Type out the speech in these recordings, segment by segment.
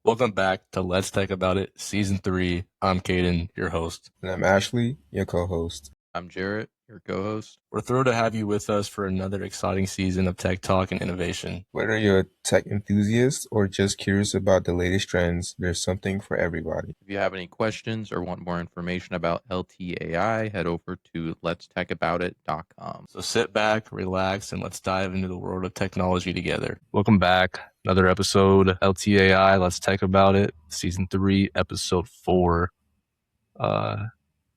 Welcome back to Let's Talk About It, Season 3. I'm Caden, your host. And I'm Ashley, your co-host. I'm Jarrett, your co-host. We're thrilled to have you with us for another exciting season of tech talk and innovation. Whether you're a tech enthusiast or just curious about the latest trends, there's something for everybody. If you have any questions or want more information about LTAI, head over to letstalkaboutit.com. So sit back, relax, and let's dive into the world of technology together. Welcome back. Another episode, LTAI, Let's Talk About It, Season 3, Episode 4.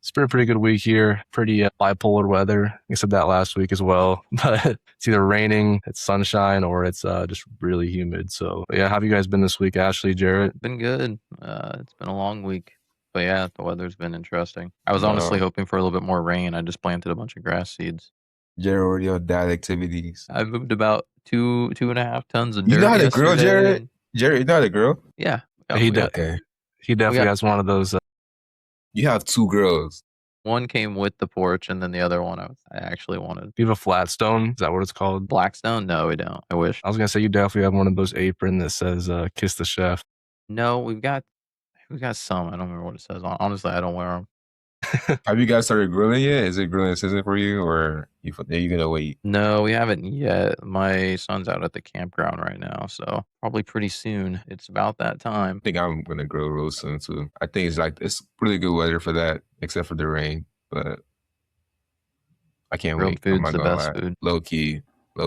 It's been a pretty good week here. Pretty bipolar weather. I said that last week as well. But it's either raining, it's sunshine, or it's just really humid. So yeah, how have you guys been this week, Ashley, Jarrett? Been good. It's been a long week. But yeah, the weather's been interesting. I was honestly hoping for a little bit more rain. I just planted a bunch of grass seeds. Jared, your dad activities. I moved about 2.5 tons of dirt. You know how to grill, yesterday. Jared? Jared, you know how to grill? Yeah. He Okay. definitely has one of those. You have two grills. One came with the porch, and then the other one I actually wanted. You have a flat stone? Is that what it's called? Blackstone? No, we don't. I wish. I was gonna say you definitely have one of those apron that says "Kiss the Chef." No, we've got some. I don't remember what it says on. Honestly, I don't wear them. Have you guys started grilling yet? Is it grilling season for you, or are you gonna wait? No, we haven't yet. My son's out at the campground right now, so probably pretty soon. It's about that time. I think I'm gonna grill real soon too. I think it's really good weather for that, except for the rain. But I can't Grilled wait. I'm food's not the gonna best lie. food. Low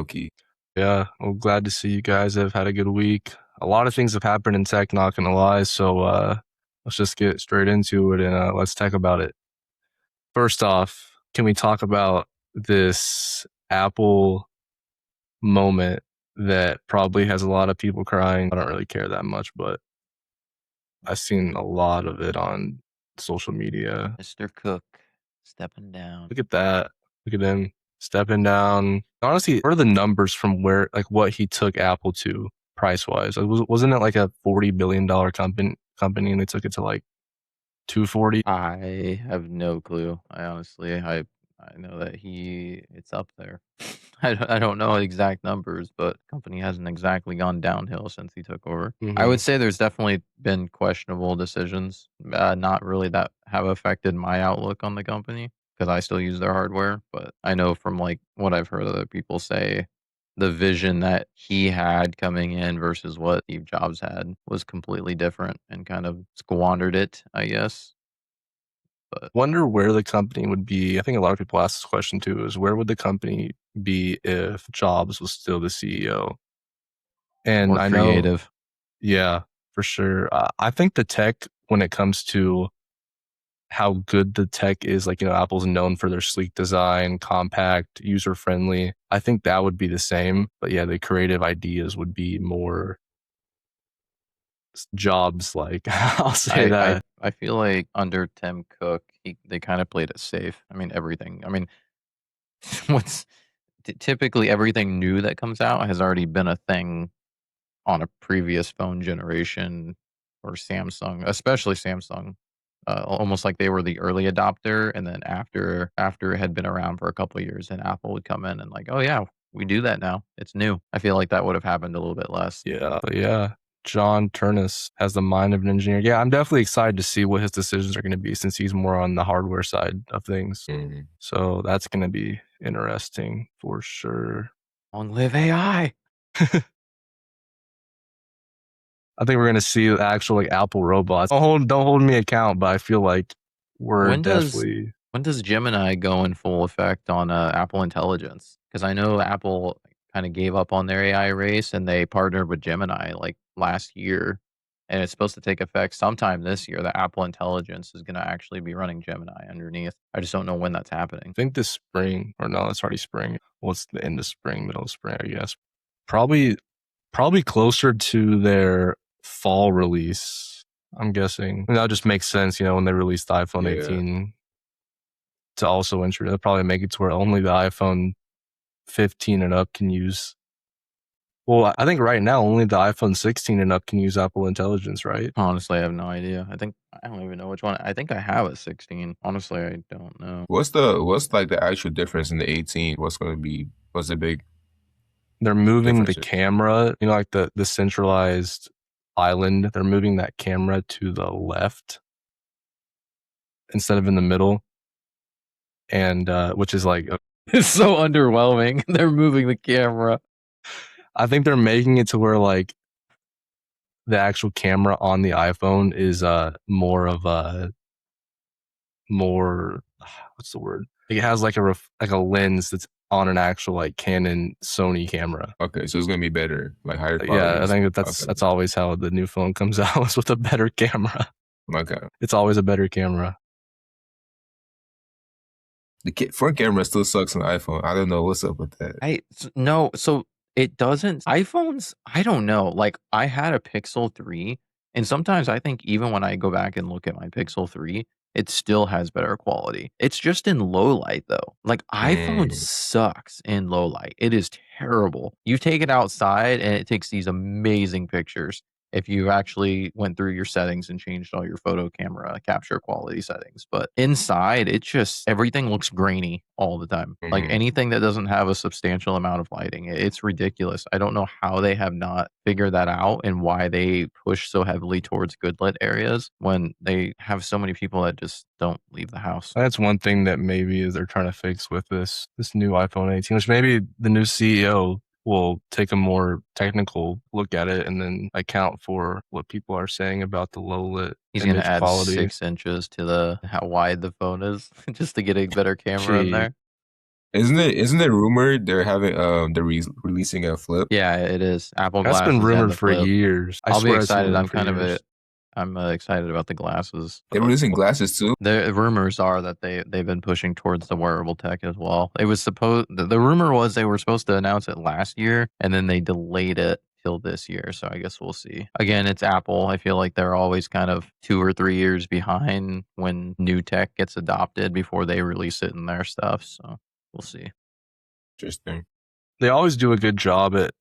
key. Yeah, well, glad to see you guys have had a good week. A lot of things have happened in tech, not gonna lie. So let's just get straight into it and let's talk about it. First off, can we talk about this Apple moment that probably has a lot of people crying? I don't really care that much, but I've seen a lot of it on social media. Mr. Cook stepping down. Look at that. Look at him stepping down. Honestly, what are the numbers from where, like, what he took Apple to price wise? Wasn't it like a $40 billion company and they took it to like 240? I have no clue. I know that it's up there. I don't know exact numbers, but the company hasn't exactly gone downhill since he took over. I would say there's definitely been questionable decisions, not really that have affected my outlook on the company because I still use their hardware. But I know from like what I've heard other people say, the vision that he had coming in versus what Steve Jobs had was completely different and kind of squandered it, I guess. But Wonder where the company would be. I think a lot of people ask this question too, is where would the company be if Jobs was still the CEO? And more I know, creative. yeah, for sure. I think the tech, when it comes to how good the tech is, like, Apple's known for their sleek design, compact, user-friendly. I think that would be the same. But yeah, the creative ideas would be more Jobs like. I'll say that. I feel like under Tim Cook, they kind of played it safe. I mean, everything. I mean, typically everything new that comes out has already been a thing on a previous phone generation or Samsung, especially Samsung. Almost like they were the early adopter, and then after it had been around for a couple of years, and Apple would come in and like, oh yeah, we do that now. It's new. I feel like that would have happened a little bit less. Yeah, but yeah. John Turnus has the mind of an engineer. Yeah, I'm definitely excited to see what his decisions are going to be since he's more on the hardware side of things. So that's going to be interesting for sure. Long live AI. I think we're going to see the actual like Apple robots. Don't hold me account, but I feel like we're definitely. When does Gemini go in full effect on Apple Intelligence? Because I know Apple kind of gave up on their AI race and they partnered with Gemini like last year, and it's supposed to take effect sometime this year. The Apple Intelligence is going to actually be running Gemini underneath. I just don't know when that's happening. I think this spring, or no, it's already spring. Well, it's the end of spring, middle of spring, I guess. Probably closer to their fall release, I'm guessing. And that just makes sense, when they released the iPhone 18 to also introduce. They'll probably make it to where only the iPhone 15 and up can use. Well, I think right now only the iPhone 16 and up can use Apple Intelligence, right? Honestly, I have no idea. I don't even know which one. I think I have a 16. Honestly, I don't know. What's like the actual difference in the 18? What's the big? They're moving the camera, like the centralized island, they're moving that camera to the left instead of in the middle, and which is like It's so underwhelming. They're moving the camera. I think they're making it to where like the actual camera on the iPhone is more of a more what's the word? It has like a lens that's on an actual like Canon Sony camera. Okay, so it's gonna be better, like higher quality. Yeah, I think that's always how the new phone comes out, is with a better camera. Okay. It's always a better camera. The front camera still sucks on the iPhone. I don't know what's up with that. No, so it doesn't. iPhones, I don't know. Like, I had a Pixel 3, and sometimes I think even when I go back and look at my Pixel 3, it still has better quality. It's just in low light, though. Like, iPhone sucks in low light. It is terrible. You take it outside, and it takes these amazing pictures if you actually went through your settings and changed all your photo camera capture quality settings. But inside, it just, everything looks grainy all the time. Like anything that doesn't have a substantial amount of lighting, it's ridiculous. I don't know how they have not figured that out and why they push so heavily towards good lit areas when they have so many people that just don't leave the house. That's one thing that maybe they're trying to fix with this new iPhone 18, which maybe the new CEO will take a more technical look at it and then account for what people are saying about the low lit He's going image to add quality. 6 inches to how wide the phone is just to get a better camera in there. Isn't it rumored they're having they're releasing a flip? Yeah, it is. Apple That's glasses been rumored and the for flip. years. I'll be excited. I'm excited about the glasses. They're releasing glasses too. The rumors are that they've been pushing towards the wearable tech as well. It was the rumor was they were supposed to announce it last year, and then they delayed it till this year. So I guess we'll see. Again, it's Apple. I feel like they're always kind of 2 or 3 years behind when new tech gets adopted before they release it in their stuff. So we'll see. Interesting. They always do a good job at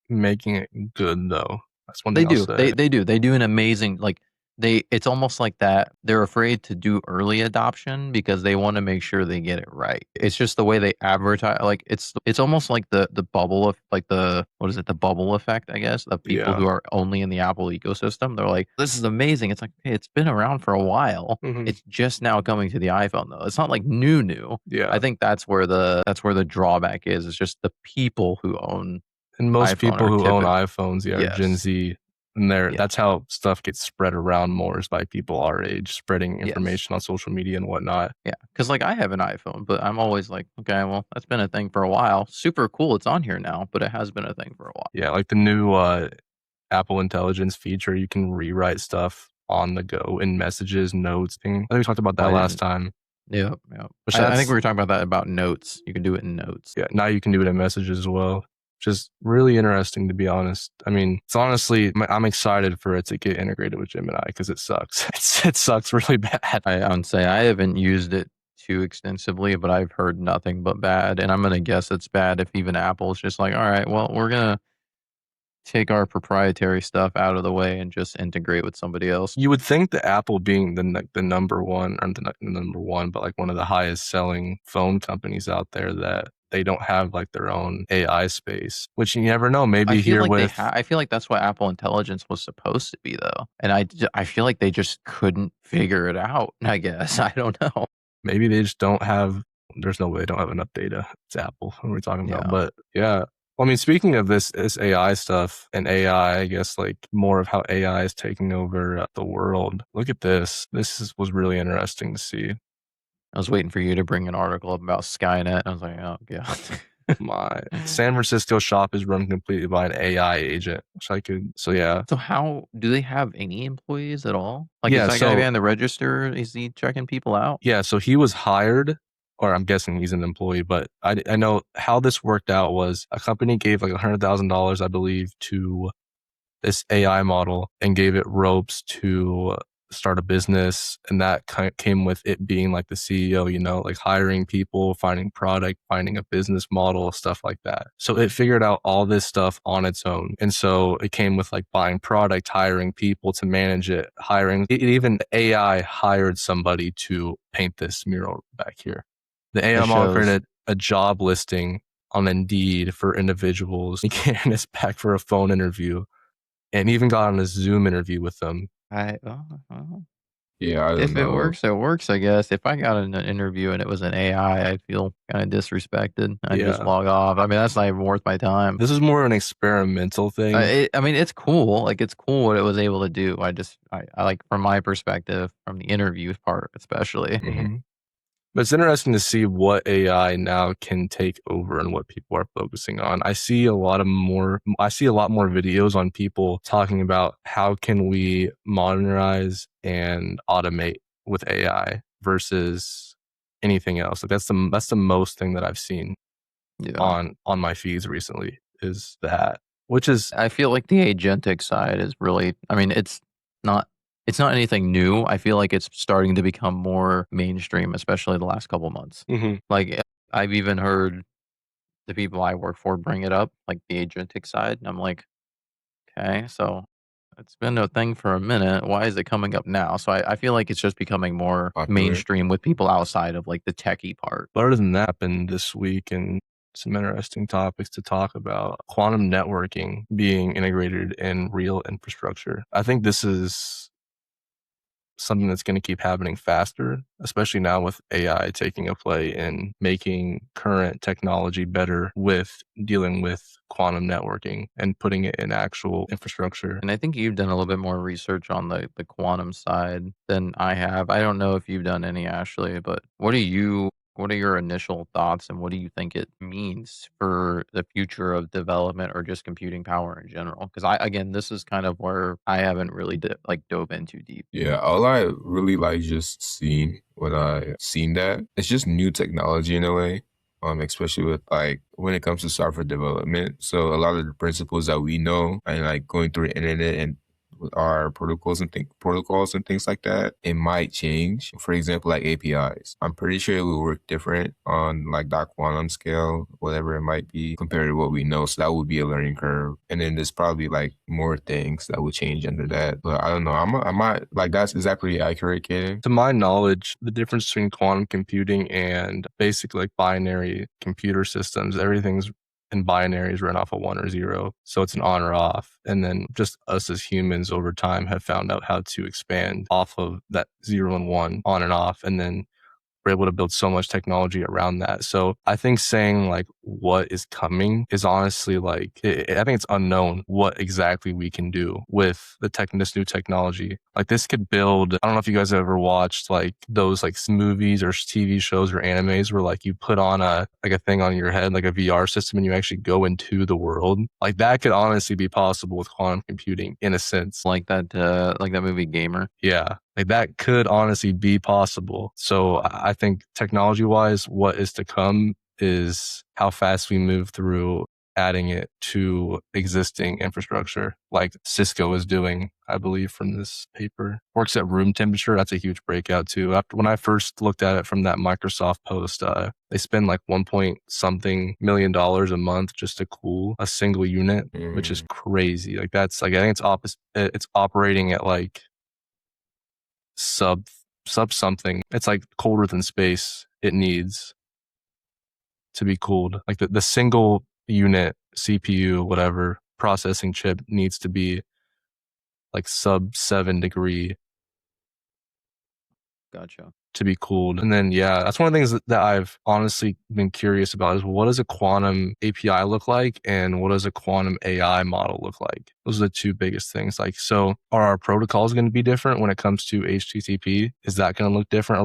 making it good, though. That's one thing I'll say. They do. They do an amazing, like, it's almost like that they're afraid to do early adoption because they want to make sure they get it right. It's just the way they advertise. Like, it's almost like the bubble of, like, the bubble effect, I guess, of people who are only in the Apple ecosystem. They're like, this is amazing. It's like, hey, it's been around for a while. It's just now coming to the iPhone, though. It's not like new. Yeah. I think that's where the drawback is. It's just the people who own. And most people who own iPhones, are Gen Z, and that's how stuff gets spread around more, is by people our age spreading information on social media and whatnot. Yeah, because like I have an iPhone, but I'm always like, okay, well, that's been a thing for a while. Super cool, it's on here now, but it has been a thing for a while. Yeah, like the new Apple Intelligence feature, you can rewrite stuff on the go in messages, notes. I think we talked about that last time. Yeah. I think we were talking about that about notes. You can do it in notes. Yeah, now you can do it in messages as well. Just really interesting, to be honest. I mean, it's honestly, I'm excited for it to get integrated with Gemini because it sucks. It sucks really bad. I would say I haven't used it too extensively, but I've heard nothing but bad. And I'm going to guess it's bad if even Apple's just like, all right, well, we're going to take our proprietary stuff out of the way and just integrate with somebody else. You would think that Apple being the number one, or the number one, but like one of the highest selling phone companies out there, that they don't have like their own AI space, which you never know. Maybe I feel like that's what Apple Intelligence was supposed to be, though. And I feel like they just couldn't figure it out, I guess. I don't know. Maybe they just don't have, there's no way they don't have enough data. It's Apple, what we're talking about. But yeah. Well, I mean, speaking of this AI stuff and AI, I guess like more of how AI is taking over the world. Look at this. Was really interesting to see. I was waiting for you to bring an article up about Skynet. I was like, oh, God. My San Francisco shop is run completely by an AI agent, So how do they have any employees at all? Like, is that guy behind the register? Is he checking people out? Yeah, so he was hired, or I'm guessing he's an employee, but I know how this worked out was a company gave like $100,000, I believe, to this AI model and gave it ropes to start a business. And that came with it being like the CEO, like hiring people, finding product, finding a business model, stuff like that. So it figured out all this stuff on its own. And so it came with like buying product, hiring people to manage it, even AI hired somebody to paint this mural back here. The AI model created a job listing on Indeed for individuals. He came back for a phone interview. and even got on a Zoom interview with them. I Yeah, I don't If it know. works, it works, I guess. If I got an interview and it was an AI, I'd feel kinda disrespected. I'd just Yeah. log off. I mean, that's not even worth my time. This is more an experimental thing. I mean, it's cool. Like, it's cool what it was able to do. I like, from my perspective, from the interview part especially. Mhm. But it's interesting to see what AI now can take over and what people are focusing on. I see a lot more videos on people talking about how can we modernize and automate with AI versus anything else. Like that's the most thing that I've seen Yeah. on my feeds recently is that, which is I feel like the agentic side is really, I mean, not it's not anything new. I feel like it's starting to become more mainstream, especially the last couple months. Mhm. Like, I've even heard the people I work for bring it up, like the agentic side, and I'm like, "Okay, so it's been a thing for a minute. Why is it coming up now?" So I feel like it's just becoming more Popular. mainstream with people outside of, like, the techie part. But other than that, happened this week and some interesting topics to talk about. Quantum networking being integrated in real infrastructure. I think this is something that's going to keep happening faster, especially now with AI taking a play in making current technology better with dealing with quantum networking and putting it in actual infrastructure. And I think you've done a little bit more research on the quantum side than I have. I don't know if you've done any, Ashley, but what are your initial thoughts and what do you think it means for the future of development or just computing power in general? Because again, this is kind of where I haven't really dove in too deep. Yeah, all I really like just seeing when I seen that it's just new technology in a way. Especially with like when it comes to software development. So a lot of the principles that we know and like going through the internet and with our protocols and things like that, it might change. For example, like APIs. I'm pretty sure it will work different on like that quantum scale, whatever it might be, compared to what we know. So that would be a learning curve. And then there's probably like more things that would change under that. But I don't know. I might like that's exactly accurate, Kaden. To my knowledge, the difference between quantum computing and basic like binary computer systems, everything's in binaries run off a 1 or 0. So it's an on or off. And then just us as humans over time have found out how to expand off of that 0 and 1 on and off. And then we're able to build so much technology around that. So I think saying like what is coming is honestly like, I think it's unknown what exactly we can do with this new technology. Like this could build, I don't know if you guys have ever watched like those like movies or TV shows or animes where like you put on a thing on your head, like a VR system, and you actually go into the world. Like that could honestly be possible with quantum computing in a sense. Like that movie Gamer. Yeah, like that could honestly be possible. So I think technology wise, what is to come is how fast we move through adding it to existing infrastructure, like Cisco is doing, I believe, from this paper. Works at room temperature. That's a huge breakout too. After when I first looked at it from that Microsoft post, they spend like 1 point something million dollars a month just to cool a single unit, which is crazy. Like that's like I think it's operating at like sub something. It's like colder than space it needs to be cooled. Like the single unit CPU, whatever processing chip needs to be like sub 7 degree Gotcha. to be cooled. And then, yeah, that's one of the things that I've honestly been curious about is what does a quantum API look like and what does a quantum AI model look like? Those are the two biggest things. Like, so are our protocols going to be different when it comes to HTTP? Is that going to look different? Are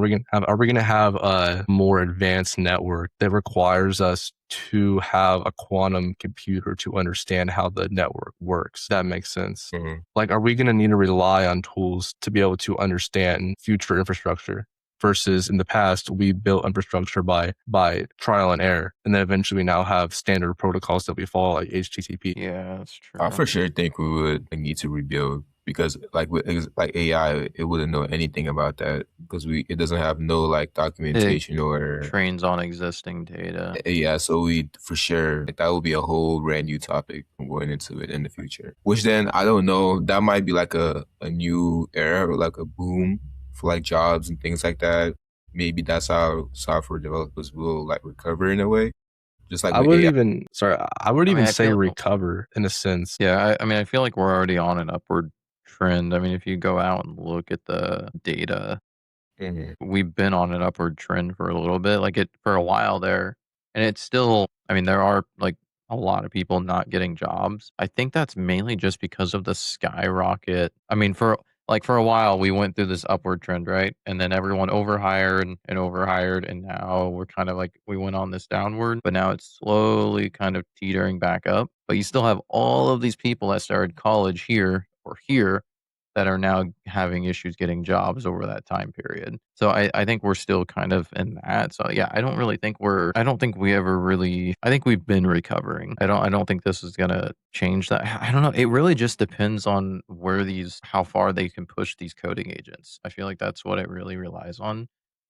we going to have a more advanced network that requires us to have a quantum computer to understand how the network works? That makes sense. Mhm. Like, are we going to need to rely on tools to be able to understand future infrastructure? Versus in the past, we built infrastructure by trial and error. And then eventually we now have standard protocols that we follow like HTTP. Yeah, that's I true. for sure think we would need to rebuild because like with like AI, it wouldn't know anything about that because it doesn't have no like It documentation or trains on existing data. yeah. So we for sure like, that would be a whole brand new topic going into it in the future. Which then I don't know, that might be like a new era or like a boom for like jobs and things like that. Maybe that's how software developers will like recover in a way. just like I with wouldn't AI. even, sorry, I wouldn't I mean, even I say feel recover in a sense. yeah, I mean, I feel like we're already on an upward trend. I mean, if you go out and look at the data, Hmm. we've been on an upward trend for a little bit, like it for a while there, and it's still. I mean, there are like a lot of people not getting jobs. I think that's mainly just because of the skyrocket. I mean, for a while we went through this upward trend, right? And then everyone overhired and overhired, and now we're kind of like we went on this downward, but now it's slowly kind of teetering back up. But you still have all of these people that started college here or here that are now having issues getting jobs over that time period. So I think we're still kind of in that. So yeah, I don't think we ever really I think we've been recovering. I don't think this is gonna change that. I don't know. It really just depends on where these how far they can push these coding agents. I feel like that's what it really relies on.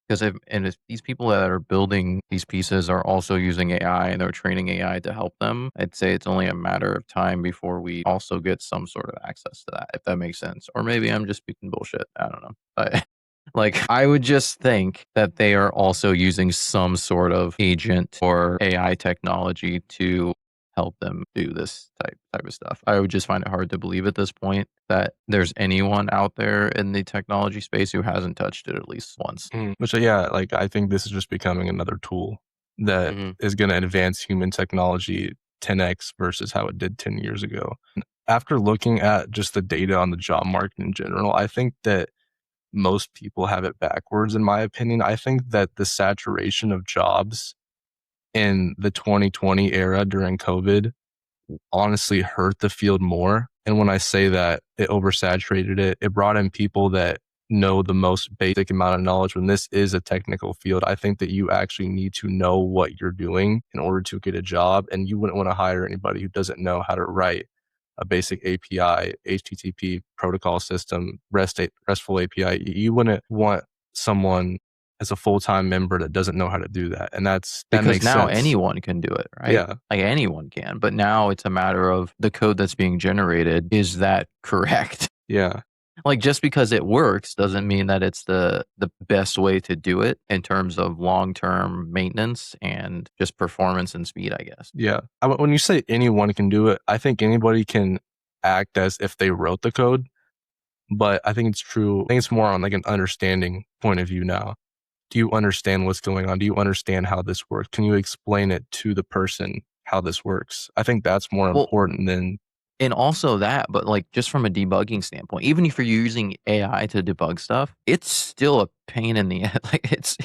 Because if these people that are building these pieces are also using AI and they're training AI to help them, I'd say it's only a matter of time before we also get some sort of access to that, if that makes sense. Or maybe I'm just speaking bullshit. I don't know. But like I would just think that they are also using some sort of agent or AI technology to help them do this type of stuff. I would just find it hard to believe at this point that there's anyone out there in the technology space who hasn't touched it at least once. Which, yeah, like I think this is just becoming another tool that Mhm. is going to advance human technology 10x versus how it did 10 years ago. After looking at just the data on the job market in general, I think that most people have it backwards, in my opinion. I think that the saturation of jobs in the 2020 era during COVID honestly hurt the field more. And when I say that it oversaturated it, it brought in people that know the most basic amount of knowledge. When this is a technical field, I think that you actually need to know what you're doing in order to get a job. And you wouldn't want to hire anybody who doesn't know how to write a basic API, HTTP protocol system, RESTful API. You wouldn't want someone as a full-time member that doesn't know how to do that. And that Because makes now sense. anyone can do it, right? Yeah. Like anyone can. But now it's a matter of the code that's being generated. Is that correct? Yeah. Like just because it works doesn't mean that it's the best way to do it in terms of long-term maintenance and just performance and speed, I guess. Yeah. When you say anyone can do it, I think anybody can act as if they wrote the code, but I think it's true. I think it's more on like an understanding point of view now. Do you understand what's going on? Do you understand how this works? Can you explain it to the person how this works? I think that's more Well, important than, and also that, but like just from a debugging standpoint, even if you're using AI to debug stuff, it's still a pain in the like it's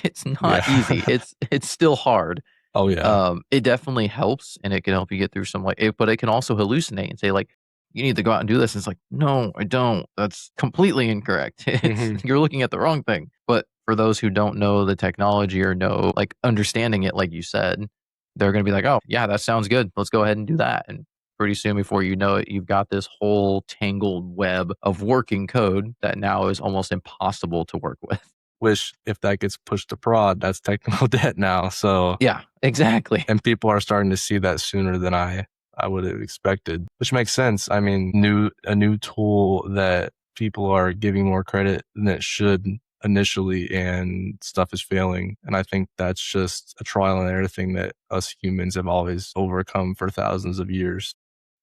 not easy. yeah. It's still hard. Oh, yeah. It definitely helps and it can help you get through some like but it can also hallucinate and say like, you need to go out and do this. And it's like, no, I don't. That's completely incorrect. It's Hmm. you're looking at the wrong thing. But for those who don't know the technology or know like understanding it, like you said, they're gonna be like, oh yeah, that sounds good. Let's go ahead and do that. And pretty soon before you know it, you've got this whole tangled web of working code that now is almost impossible to work with. Which, if that gets pushed to prod, that's technical debt now. So, Yeah, exactly. and people are starting to see that sooner than I would have expected, which makes sense. I mean, a new tool that people are giving more credit than it should initially, and stuff is failing. And I think that's just a trial and error thing that us humans have always overcome for thousands of years.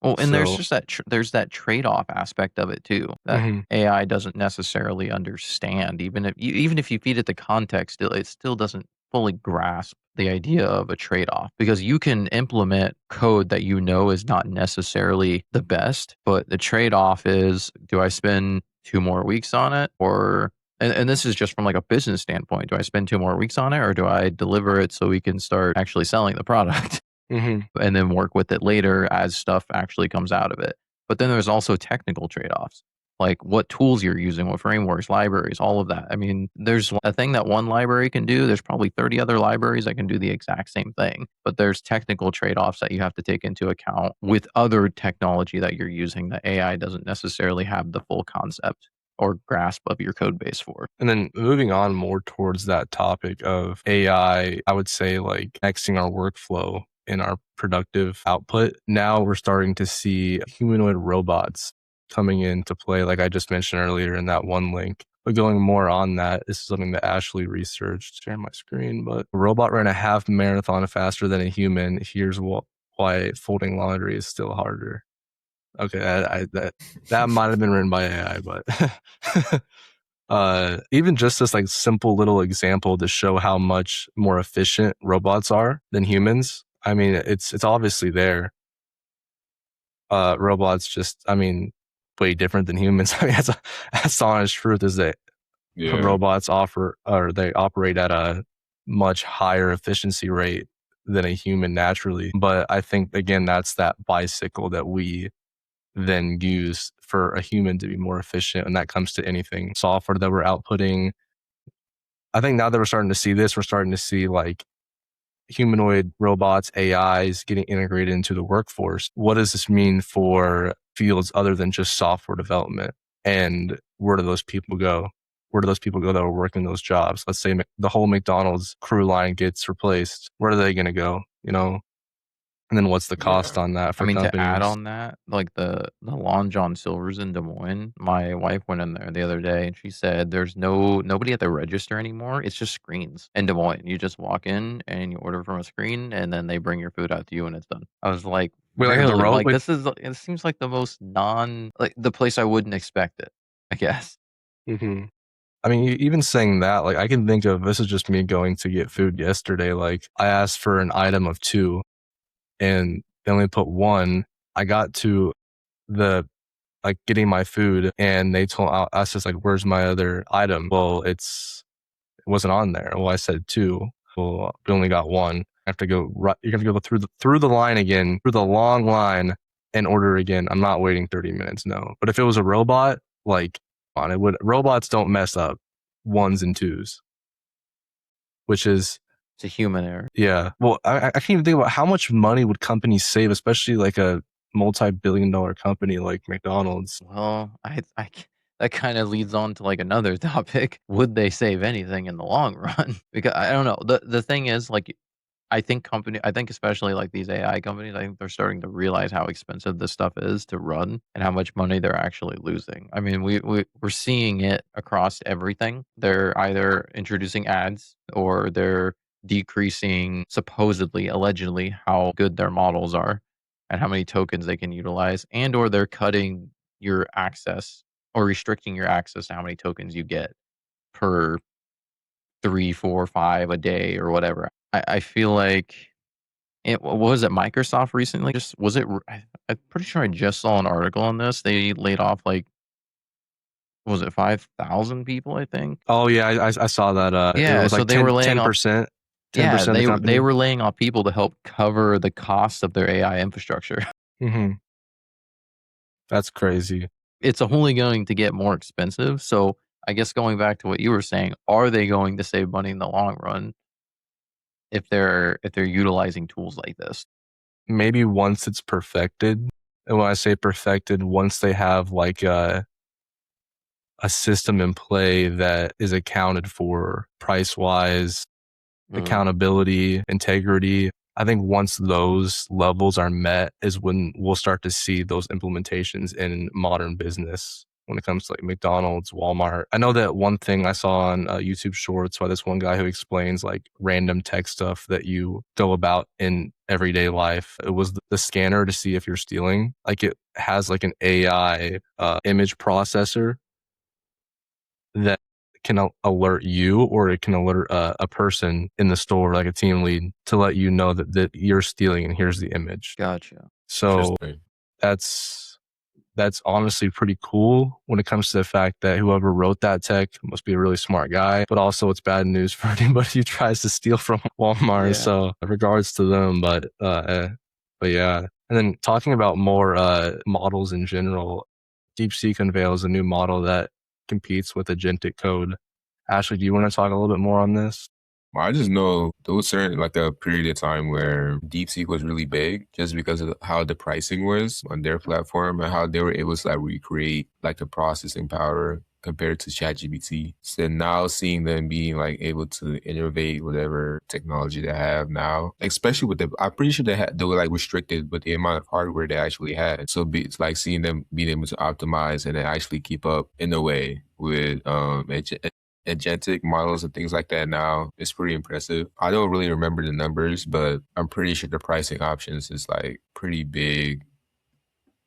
Well, and there's So, just there's that trade-off aspect of it too, that mhm. AI doesn't necessarily understand. Even if you feed it the context, it still doesn't fully grasp the idea of a trade-off because you can implement code that you know is not necessarily the best, but the trade-off is, do I spend 2 more weeks on it, or and this is just from like a business standpoint. Do I spend 2 more weeks on it, or do I deliver it so we can start actually selling the product? Mhm. And then work with it later as stuff actually comes out of it. But then there's also technical trade-offs, like what tools you're using, what frameworks, libraries, all of that. I mean, there's a thing that one library can do. There's probably 30 other libraries that can do the exact same thing. But there's technical trade-offs that you have to take into account with other technology that you're using that AI doesn't necessarily have the full concept or grasp of your code base for. And then moving on more towards that topic of I would say like nexting our workflow in our productive output. Now we're starting to see humanoid robots coming into play, like I just mentioned earlier in that one link. But going more on that, this is something that Ashley researched. Share my screen, but a robot ran a half marathon faster than a human. Here's why folding laundry is still harder. Okay, that might have been written by AI, but even just this like simple little example to show how much more efficient robots are than humans. I mean, it's obviously there. Robots just, I mean, way different than humans. I mean, that's the honest truth is that Yeah. robots they operate at a much higher efficiency rate than a human naturally. But I think again, that's that bicycle that we then use for a human to be more efficient. And that comes to anything software that we're outputting. I think now that we're starting to see this, we're starting to see like humanoid robots, AIs getting integrated into the workforce. What does this mean for fields other than just software development? And where do those people go? Where do those people go that are working those jobs? Let's say the whole McDonald's crew line gets replaced. Where are they going to go? You know? And then what's the cost on that for I mean, to companies? add on that, like the Long John Silver's in Des Moines, my wife went in there the other day and she said there's nobody at the register anymore. It's just screens in Des Moines. You just walk in and you order from a screen and then they bring your food out to you and it's done. I was like, Wait, like really? Like wait, it seems like the most like the place I wouldn't expect it, I guess. mm-hmm. I mean, even saying that, like I can think of, this is just me going to get food yesterday. Like I asked for an item of 2 and they only put 1. I got to the like getting my food and they told us just like, where's my other item? Well, it wasn't on there. Well, I said 2. Well, we only got 1. I have to go you're gonna go through the line again, through the long line and order again. I'm not waiting 30 minutes, no. But if it was a robot, like robots don't mess up 1s and 2s, which is It's a human error. yeah. Well, I can't even think about how much money would companies save, especially like a multi-billion-dollar company like McDonald's. Well, that kind of leads on to like another topic. Would they save anything in the long run? Because I don't know. The thing is, like, I think especially like these AI companies, I think they're starting to realize how expensive this stuff is to run and how much money they're actually losing. I mean, we're seeing it across everything. They're either introducing ads or they're decreasing, supposedly, allegedly, how good their models are and how many tokens they can utilize, and or they're cutting your access or restricting your access to how many tokens you get per 3, 4, 5 a day or whatever. I feel like what was it? Microsoft recently just was it? I'm pretty sure I just saw an article on this. They laid off like what was it 5,000 people? I think. Oh yeah, I saw that. It Yeah, was so like they were laying off. 10%, Yeah, 10% of the they company. were laying off people to help cover the cost of their AI infrastructure. Mm-hmm. That's crazy. It's only going to get more expensive. So I guess going back to what you were saying, are they going to save money in the long run if they're utilizing tools like this? Maybe once it's perfected, and when I say perfected, once they have like a system in play that is accounted for price wise, accountability, integrity. I think once those levels are met is when we'll start to see those implementations in modern business when it comes to like McDonald's, Walmart. I know that one thing I saw on YouTube Shorts by this one guy who explains like random tech stuff that you go about in everyday life. It was the scanner to see if you're stealing. Like it has like an AI image processor that can alert you, or it can alert a person in the store, like a team lead, to let you know that you're stealing and here's the image. Gotcha. So that's honestly pretty cool when it comes to the fact that whoever wrote that tech must be a really smart guy, but also it's bad news for anybody who tries to steal from Walmart. Yeah. So regards to them, but yeah. And then talking about more models in general, DeepSeek unveils a new model that competes with agentic code. Ashley, do you want to talk a little bit more on this? I just know there was certain like a period of time where DeepSeek was really big just because of how the pricing was on their platform and how they were able to like recreate like the processing power compared to ChatGPT. So now seeing them being like able to innovate whatever technology they have now, especially with I'm pretty sure they were like restricted with the amount of hardware they actually had. So it's like seeing them being able to optimize and then actually keep up in a way with agentic models and things like that now is pretty impressive. I don't really remember the numbers, but I'm pretty sure the pricing options is like pretty big.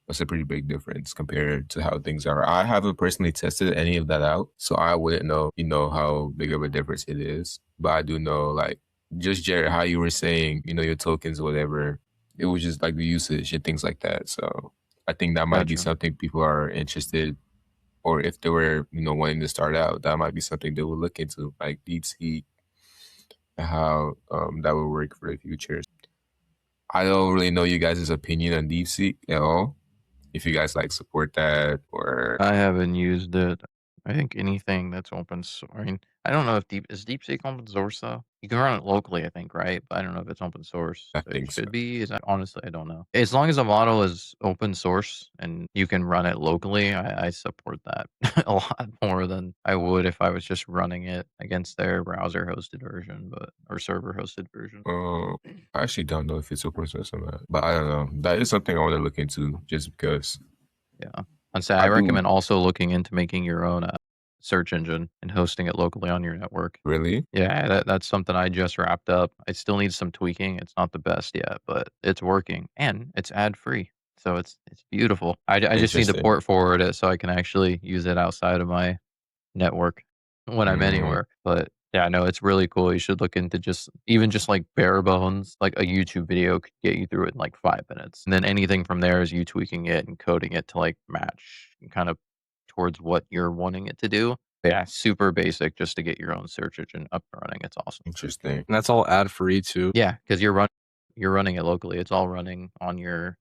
That's a pretty big difference compared to how things are. I haven't personally tested any of that out, so I wouldn't know, how big of a difference it is. But I do know, like, just Jared, how you were saying, your tokens or whatever, it was just like the usage and things like that. So I think that might be Gotcha. something people are interested, or if they were, wanting to start out, that might be something they would look into, like DeepSeek, and how that would work for the future. I don't really know you guys' opinion on DeepSeek at all. If you guys like support that or I haven't used it. I think anything that's open source. I mean, I don't know if DeepSeek open source though. You can run it locally, I think, right? But I don't know if it's open source. I It think so. should be. Is that honestly? I don't know. As long as the model is open source and you can run it locally, I support that a lot more than I would if I was just running it against their browser hosted version, or server hosted version. I actually don't know if it's open source or not, but I don't know. That is something I want to look into just because Yeah. I'd say I I do recommend also looking into making your own search engine and hosting it locally on your network. really Yeah, that's something I just wrapped up. I still need some tweaking. It's not the best yet, but it's working and it's ad free. So it's beautiful. I just need to interesting. port forward it so I can actually use it outside of my network when I'm Mm, anywhere. But yeah, no, it's really cool. You should look into just like bare bones, like a YouTube video could get you through it in like 5 minutes. And then anything from there is you tweaking it and coding it to like match kind of towards what you're wanting it to do. But yeah, super basic just to get your own search engine up and running. It's awesome. interesting. And that's all ad free too. Yeah, because you're running it locally. It's all running on your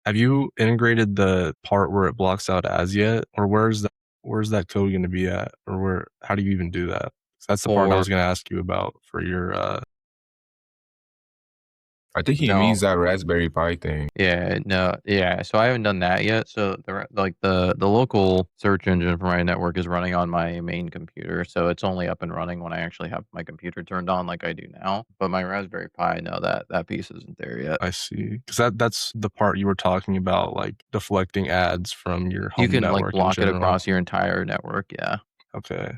Have you integrated the part where it blocks out ads yet, or where's that code going to be at, or how do you even do that? 'Cause that's the part I or was going to ask you about for your. I think he no. means that Raspberry Pi thing. Yeah, no, yeah. So I haven't done that yet. So the local search engine for my network is running on my main computer, so it's only up and running when I actually have my computer turned on, like I do now. But my Raspberry Pi, no, that piece isn't there yet. I see, because that's the part you were talking about, like deflecting ads from your You home can like network in block it general. across your entire network. Yeah. Okay,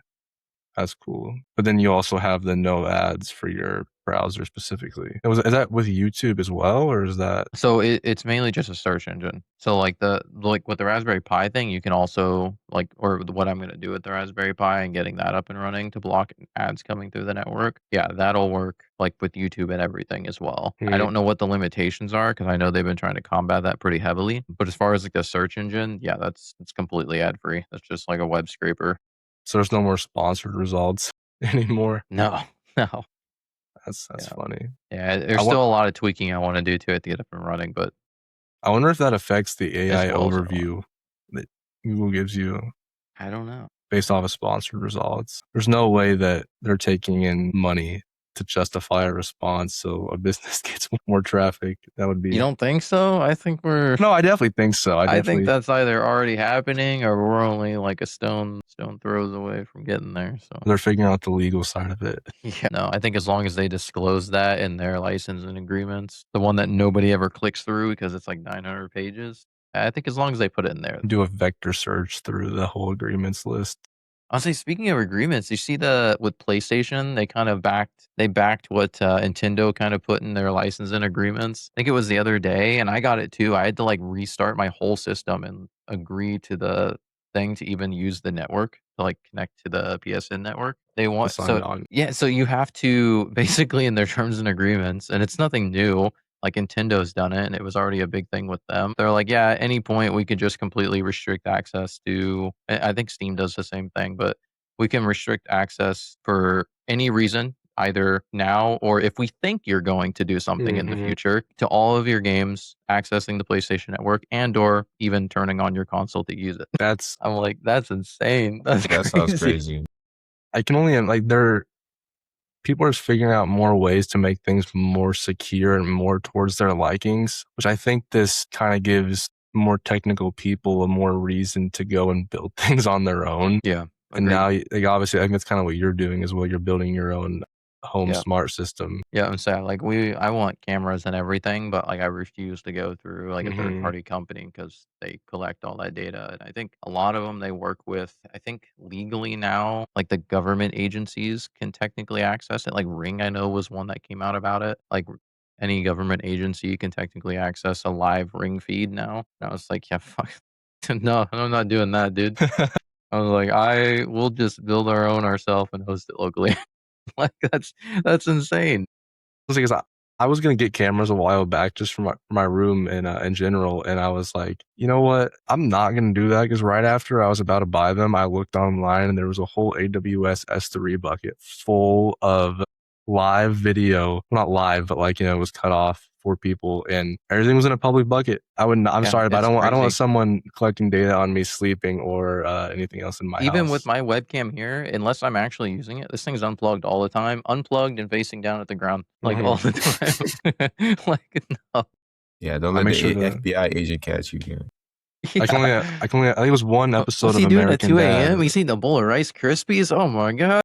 that's cool. But then you also have the no ads for your browser specifically. Is that with YouTube as well, or is that So it's mainly just a search engine. So like with the Raspberry Pi thing, you can also what I'm gonna do with the Raspberry Pi and getting that up and running to block ads coming through the network. Yeah, that'll work like with YouTube and everything as well. I Hmm. don't know what the limitations are because I know they've been trying to combat that pretty heavily. But as far as like the search engine, yeah, it's completely ad free. That's just like a web scraper. So there's no more sponsored results anymore? No, no. That's Yeah. funny. Yeah, I there's want. still a lot of tweaking I want to do to it to get up and running, but I wonder if that affects the as AI well as I want. overview that Google gives you I don't know. based off of sponsored results. There's no way that they're taking in money to justify a response so a business gets more traffic. That would You be. don't think so? No, I definitely think so. I think that's either already happening or we're only like a stone throws away from getting there. So They're figuring out the legal side of it. yeah, no, I think as long as they disclose that in their license and agreements, the one that nobody ever clicks through because it's like 900 pages. I think as long as they put it in there. Do a vector search through the whole agreements list. Honestly, speaking of agreements, you see with PlayStation, they backed what Nintendo kind of put in their license and agreements. I think it was the other day, and I got it too. I had to like restart my whole system and agree to the thing to even use the network to like connect to the PSN network. They To want sign so on. yeah, so you have to basically in their terms and agreements, and it's nothing new. Like Nintendo's done it, and it was already a big thing with them. They're like, yeah, at any point we could just completely restrict access to. I think Steam does the same thing, but we can restrict access for any reason, either now or if we think you're going to do something in the Mhm. future, to all of your games accessing the PlayStation Network and/or even turning on your console to use it. That's I'm like, that's insane. That's That sounds crazy. crazy. I can only like they're people are figuring out more ways to make things more secure and more towards their likings, which I think this kind of gives more technical people a more reason to go and build things on their own. Yeah. And Agreed. now, like, obviously, I think that's kind of what you're doing as well. You're building your own home Yeah. smart system. Yeah, I'm saying, like, I want cameras and everything, but, like, I refuse to go through, like, a third-party company because they collect all that data, and I think a lot of them they work with I think legally now, like, the government agencies can technically access it, like, Ring, I know, was one that came out about it, like, any government agency can technically access a live Ring feed now, and I was like, "Yeah, fuck, no, I'm not doing that, dude." I was like, "I will just build our own ourselves and host it locally." Like, that's insane. Because I was gonna get cameras a while back just for my room and in general, and I was like, you know what? I'm not gonna do that because right after I was about to buy them, I looked online and there was a whole AWS S3 bucket full of live video, well, not live, but like, it was cut off for people, and everything was in a public bucket. I would not, I'm Yeah, sorry, but it's I don't want crazy. someone collecting data on me sleeping or anything else in my Even with house. my webcam here, unless I'm actually using it, this thing's unplugged all the time, unplugged and facing down at the ground, like, all the time. Like, no. Yeah, don't I let make the sure to. FBI agent catch you. Yeah. Yeah. I think it was one What's episode of he doing at American 2 Dad. AM? He's eating a bowl of Rice Krispies? Oh my god.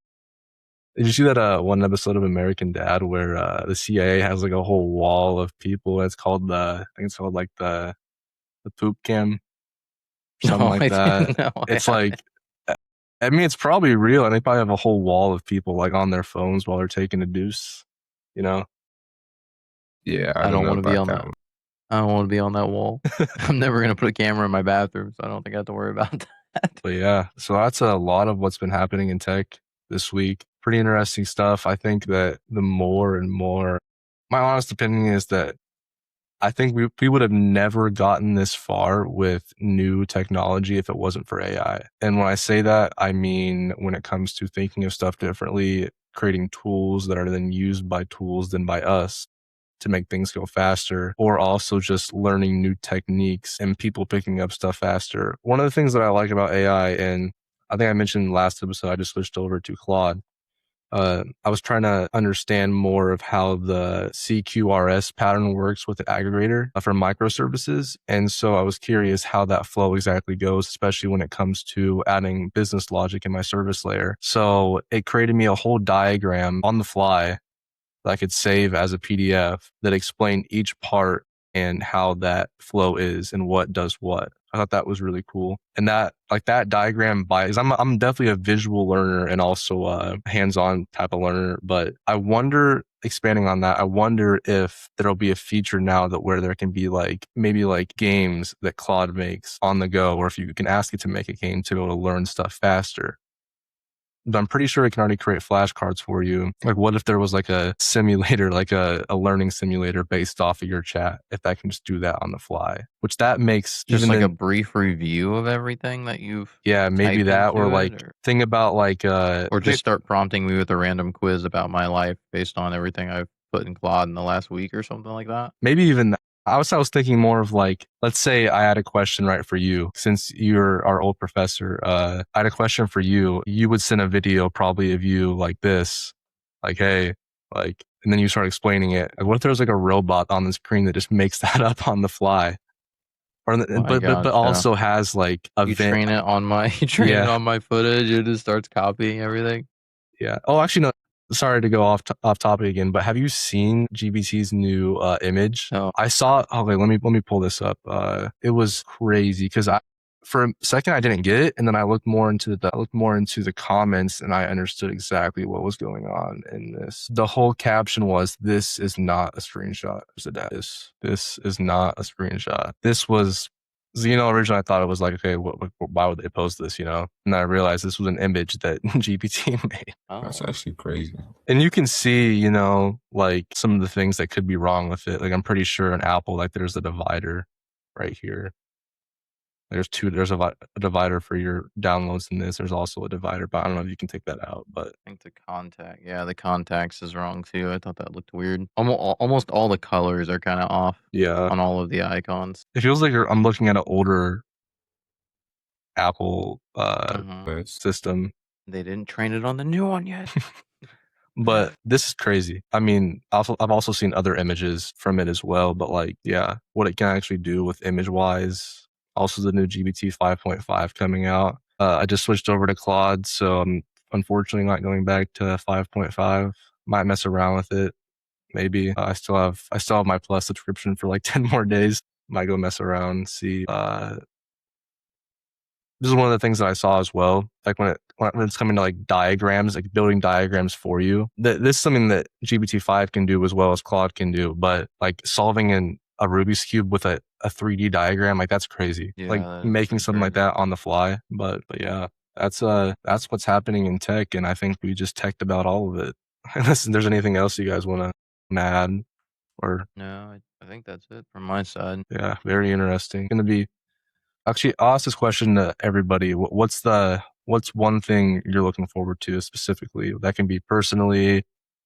Did you see that one episode of American Dad where the CIA has like a whole wall of people? It's called I think it's called like the poop cam, or something No, like I that. didn't know. I It's haven't. like, I mean, it's probably real, and they probably have a whole wall of people like on their phones while they're taking a deuce. You know? Yeah, I I don't don't know wanna be about on that that. one. I don't wanna be on that wall. I'm never gonna put a camera in my bathroom, so I don't think I have to worry about that. But yeah, so that's a lot of what's been happening in tech this week. Pretty interesting stuff. I think that the more and more, my honest opinion is that I think we would have never gotten this far with new technology if it wasn't for AI. And when I say that, I mean when it comes to thinking of stuff differently, creating tools that are then used by tools than by us to make things go faster, or also just learning new techniques and people picking up stuff faster. One of the things that I like about AI, and I think I mentioned last episode, I just switched over to Claude. I was trying to understand more of how the CQRS pattern works with the aggregator for microservices. And so I was curious how that flow exactly goes, especially when it comes to adding business logic in my service layer. So it created me a whole diagram on the fly that I could save as a PDF that explained each part and how that flow is and what does what. I thought that was really cool. And that, like, that diagram because I'm definitely a visual learner and also a hands-on type of learner, but I wonder, expanding on that, I wonder if there'll be a feature now that where there can be like maybe like games that Claude makes on the go, or if you can ask it to make a game to be able to learn stuff faster. But I'm pretty sure it can already create flashcards for you. Like, what if there was like a simulator, like a learning simulator based off of your chat, if that can just do that on the fly, which that makes Just even like a then, brief review of everything that you've yeah, maybe typed that, or into it, like think about like, or just start prompting me with a random quiz about my life based on everything I've put in Claude in the last week or something like that. maybe even that. I was thinking more of like, let's say I had a question right for you, since you're our old professor. I had a question for you. You would send a video probably of you like this, like, hey, like, and then you start explaining it. Like, what if there's like a robot on the screen that just makes that up on the fly, or My but gosh, yeah. also has like You event, train it on my yeah, footage, it just starts copying everything. yeah. Oh, actually, no. Sorry to go off topic again, but have you seen GBT's new image? No. I saw. Okay, let me pull this up. It was crazy because I for a second I didn't get it, and then I looked more into the comments, and I understood exactly what was going on in this. The whole caption was, "This is not a screenshot." This is not a screenshot. This was. Originally I thought it was like, okay, why would they post this? And I realized this was an image that GPT made. That's Oh. actually crazy. And you can see, like some of the things that could be wrong with it. Like, I'm pretty sure in Apple, like there's a divider right here. There's a divider for your downloads in this. There's also a divider, but I don't know if you can take that out. But I think the contacts is wrong too. I thought that looked weird. Almost all the colors are kind of off yeah, on all of the icons. it feels like I'm looking at an older Apple Mhm. But system. They didn't train it on the new one yet. But this is crazy. I mean, I've also seen other images from it as well, but like, yeah, what it can actually do with image wise. Also, the new GPT 5.5 coming out. I just switched over to Claude, so I'm unfortunately not going back to 5.5. Might mess around with it. Maybe I still have my Plus subscription for like 10 more days. Might go mess around, see. This is one of the things that I saw as well. Like when it's coming to like diagrams, like building diagrams for you. This is something that GPT-5 can do as well as Claude can do. But like solving a Rubik's cube with a 3D diagram, like that's crazy. Yeah, Like that is making pretty something like crazy. that on the fly. But yeah, that's what's happening in tech, and I think we just teched about all of it. Unless there's anything else you guys want to add, or No, I think that's it from my side. yeah, very interesting. Going to be Actually, I'll ask this question to everybody. What's one thing you're looking forward to specifically? That can be personally,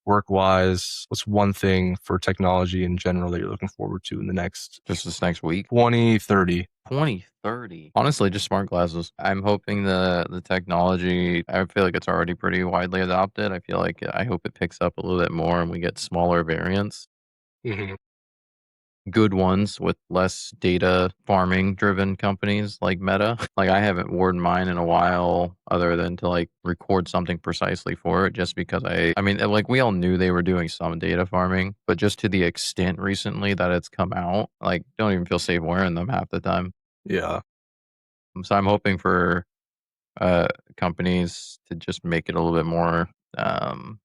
work wise. What's one thing for technology in general that you're looking forward to in the next Just this next week. 2030? 2030. Honestly, just smart glasses. I'm hoping the technology, I feel like it's already pretty widely adopted. I hope it picks up a little bit more and we get smaller variants, Mm-hmm. good ones with less data farming driven companies like Meta. Like I haven't worn mine in a while other than to like record something precisely for it just because I mean like we all knew they were doing some data farming, but just to the extent recently that it's come out, like don't even feel safe wearing them half the time. Yeah. So I'm hoping for uh, companies to just make it a little bit more, um,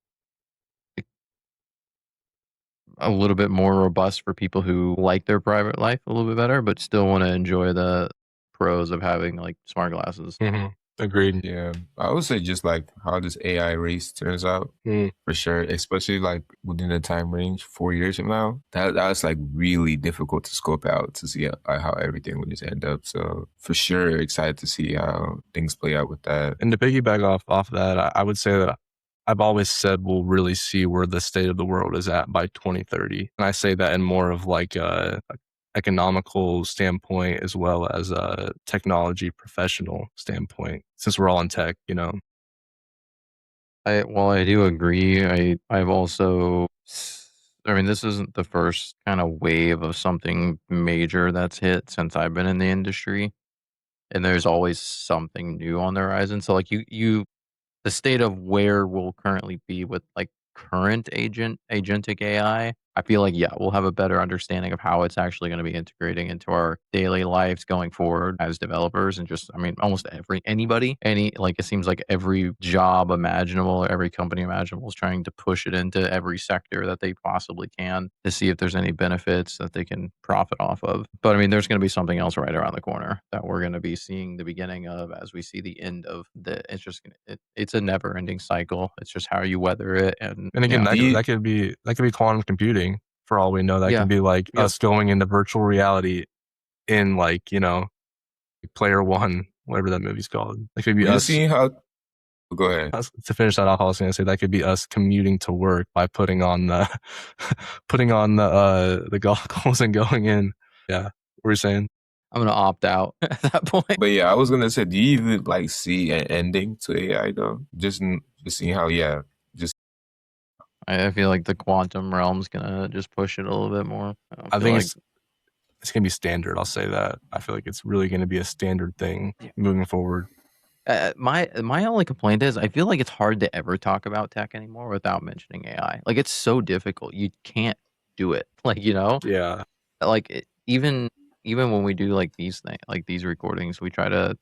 a little bit more robust for people who like their private life a little bit better, but still want to enjoy the pros of having like smart glasses. Mm-hmm. Agreed. Yeah, I would say just like how this AI race turns out Mm. for sure, especially like within the time range 4 years from now. That's like really difficult to scope out to see how everything will just end up. So for sure, excited to see how things play out with that. And to piggyback off that, I would say that I've always said we'll really see where the state of the world is at by 2030. And I say that in more of like a economical standpoint as well as a technology professional standpoint, since we're all in tech, you know. I do agree. I've also, I mean, this isn't the first kind of wave of something major that's hit since I've been in the industry, and there's always something new on the horizon. So like you the state of where we'll currently be with like current agentic AI, I feel like yeah, we'll have a better understanding of how it's actually going to be integrating into our daily lives going forward as developers and just I mean almost any like it seems like every job imaginable, every company imaginable is trying to push it into every sector that they possibly can to see if there's any benefits that they can profit off of. But I mean there's going to be something else right around the corner that we're going to be seeing the beginning of as we see the end of the it's just it's a never ending cycle. It's just how you weather it and And again, yeah. that could be quantum computing for all we know. That Yeah. could be like Yep. us going into virtual reality in like, you know, Player One, whatever that movie's called. That could be We just us seeing how. Go ahead. to finish that off. I was going to say that could be us commuting to work by putting on the putting on the goggles and going in. Yeah, what were you saying? I'm gonna opt out at that point. But yeah, I was gonna say, do you even like see an ending to AI though? Just seeing how, yeah, just I feel like the quantum realm's gonna just push it a little bit more. I I feel think like it's gonna be standard. I'll say that. I feel like it's really gonna be a standard thing yeah. moving forward. My only complaint is I feel like it's hard to ever talk about tech anymore without mentioning AI. Like it's so difficult. You can't do it. Like you know, Yeah. like even when we do like these things, like these recordings, we try to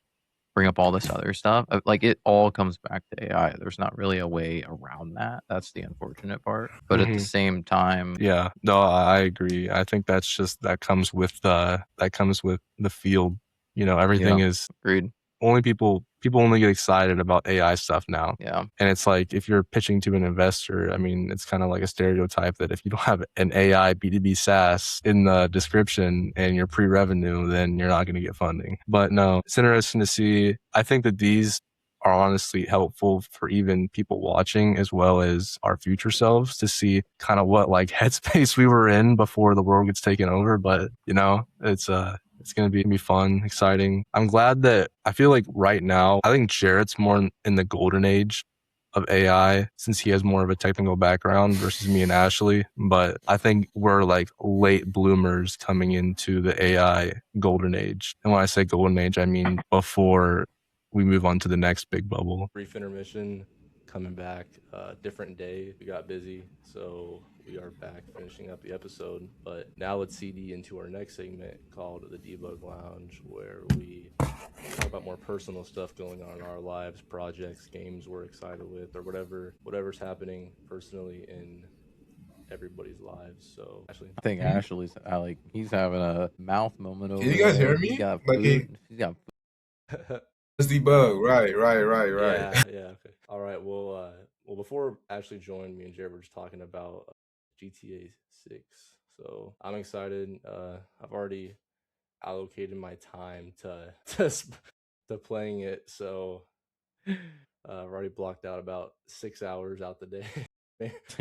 bring up all this other stuff. Like it all comes back to AI. There's not really a way around that. That's the unfortunate part. But at the Hmm. same time, Yeah. No, I agree. I think that's just that comes with the field. You know, everything yeah, is agreed. People only get excited about AI stuff now. Yeah, And it's like if you're pitching to an investor, I mean, it's kind of like a stereotype that if you don't have an AI B2B SaaS in the description and you're pre-revenue, then you're not going to get funding. But no, it's interesting to see. I think that these are honestly helpful for even people watching as well as our future selves to see kind of what like headspace we were in before the world gets taken over. But you know, it's gonna be fun, exciting. I'm glad that I feel like right now, I think Jarrett's more in the golden age of AI since he has more of a technical background versus me and Ashley. But I think we're like late bloomers coming into the AI golden age. And when I say golden age, I mean before we move on to the next big bubble. Brief intermission, coming back, different day. We got busy, so we are back finishing up the episode. But now let's CD into our next segment called the Debug Lounge, where we talk about more personal stuff going on in our lives, projects, games we're excited with, or whatever's happening personally in everybody's lives. So Ashley, I think Ashley's like he's having a mouth moment over Can you guys there. hear He's me? got Like, hey, food. He's got let's debug. Right. yeah, okay. All right. Well, before Ashley joined, me and Jared were just talking about GTA 6. So I'm excited. I've already allocated my time to playing it. So I've already blocked out about 6 hours out the day.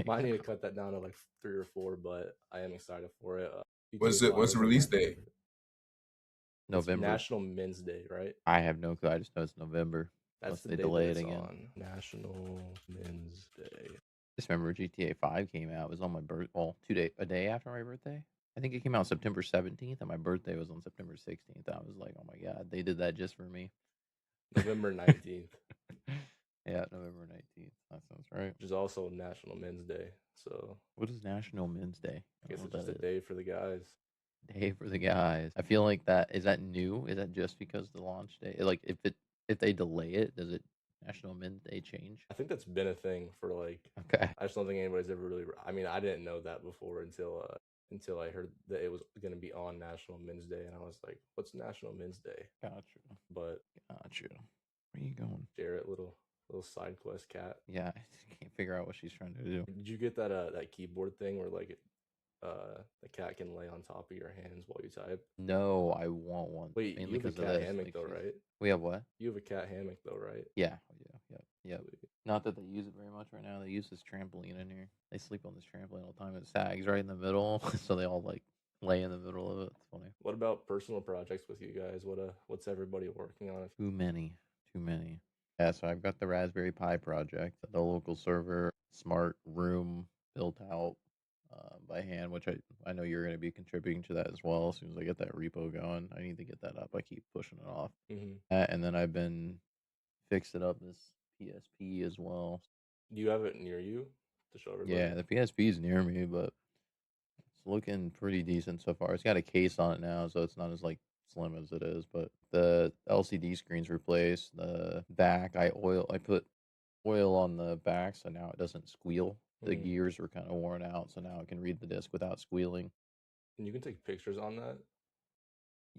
Might need to cut that down to like 3 or 4, but I am excited for it. GTA 5 What's is the like my release date? favorite. It's November. National Men's Day, right? I have no clue. I just know it's November. That's Unless the they day delay that it it's again. on. National Men's Day. Just remember GTA 5 came out. It was on my birth. Well, a day after my birthday. I think it came out September 17th, and my birthday was on September 16th. I was like, oh my god, they did that just for me. November 19th. Yeah, November 19th. That sounds right. Which is also National Men's Day. So what is National Men's Day? I guess it's just a day for the guys. Day for the guys. I feel like that is that new? Is that just because the launch day? Like if they delay it, does it National Men's Day change? I think that's been a thing for like. Okay. I just don't think anybody's ever really. I mean, I didn't know that before until I heard that it was going to be on National Men's Day, and I was like, "What's National Men's Day?" Gotcha. But Gotcha. Where are you going? Jarrett, little side quest cat. Yeah, I can't figure out what she's trying to do. Did you get that keyboard thing where like the cat can lay on top of your hands while you type? No, I want one. Wait, mainly you have a because of cat this. hammock Like, though, right? we have what? You have a cat hammock though, right? Yeah. Not that they use it very much right now. They use this trampoline in here. They sleep on this trampoline all the time. It sags right in the middle, so they all like lay in the middle of it. It's funny. What about personal projects with you guys? What's everybody working on? Too many. Yeah, so I've got the Raspberry Pi project, the local server, smart room built out by hand, which I know you're going to be contributing to that as well. As soon as I get that repo going, I need to get that up. I keep pushing it off. And then I've been fixing up this PSP as well. Do you have it near you to show everybody? Yeah, the PSP is near me, but it's looking pretty decent so far. It's got a case on it now, so it's not as like slim as it is, but the LCD screen's replaced. The back, I put oil on the back, so now it doesn't squeal. The gears were kind of worn out, so now it can read the disc without squealing. And you can take pictures on that?